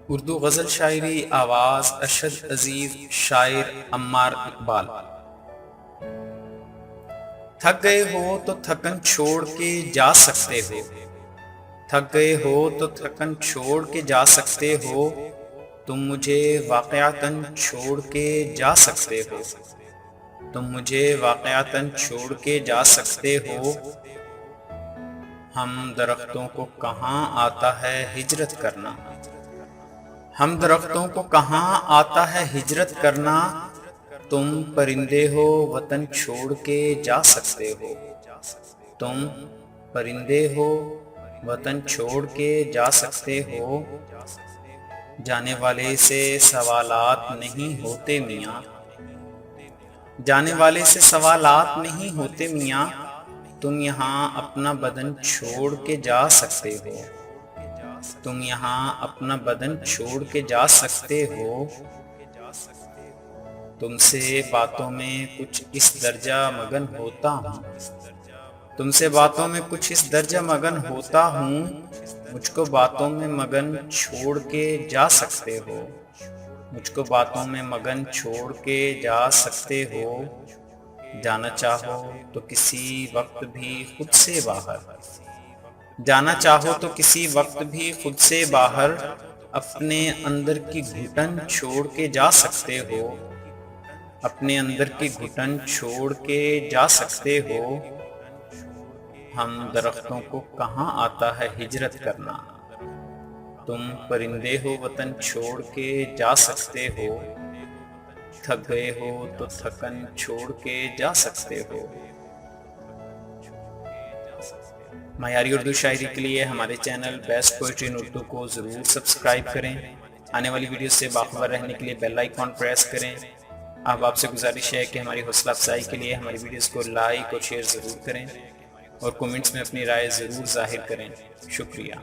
اردو غزل شاعری آواز ارشد عزیز شاعر عمار اقبال۔ تھک گئے ہو تو تھکن چھوڑ کے جا سکتے ہو، تھک گئے ہو تو تھکن چھوڑ کے جا سکتے ہو، تم مجھے واقعتاً چھوڑ کے جا سکتے ہو، تم مجھے واقعتاً چھوڑ کے جا سکتے ہو۔ ہم درختوں کو کہاں آتا ہے ہجرت کرنا، ہم درختوں کو کہاں آتا ہے ہجرت کرنا، تم پرندے ہو وطن چھوڑ کے جا سکتے ہو، تم پرندے ہو وطن چھوڑ کے جا سکتے ہو۔ جانے والے سے سوالات نہیں ہوتے میاں، جانے والے سے سوالات نہیں ہوتے میاں، تم یہاں اپنا بدن چھوڑ کے جا سکتے ہو، تم یہاں اپنا بدن چھوڑ کے جا سکتے ہو۔ تم سے باتوں میں کچھ اس درجہ مگن ہوتا ہوں، تم سے باتوں میں کچھ اس درجہ مگن ہوتا ہوں، مجھ کو باتوں میں مگن چھوڑ کے جا سکتے ہو، مجھ کو باتوں میں مگن چھوڑ کے جا سکتے ہو۔ جانا چاہو تو کسی وقت بھی خود سے باہر، جانا چاہو تو کسی وقت بھی خود سے باہر، اپنے اندر کی گھٹن چھوڑ کے جا سکتے ہو، اپنے اندر کی گھٹن چھوڑ کے جا سکتے ہو۔ ہم درختوں کو کہاں آتا ہے ہجرت کرنا، تم پرندے ہو وطن چھوڑ کے جا سکتے ہو، تھک گئے ہو تو تھکن چھوڑ کے جا سکتے ہو۔ معیاری اردو شاعری کے لیے ہمارے چینل بیسٹ پوئٹری ان اردو کو ضرور سبسکرائب کریں، آنے والی ویڈیوز سے باخبر رہنے کے لیے بیل آئیکن پریس کریں۔ اب آپ سے گزارش ہے کہ ہماری حوصلہ افزائی کے لیے ہماری ویڈیوز کو لائک اور شیئر ضرور کریں، اور کومنٹس میں اپنی رائے ضرور ظاہر کریں۔ شکریہ۔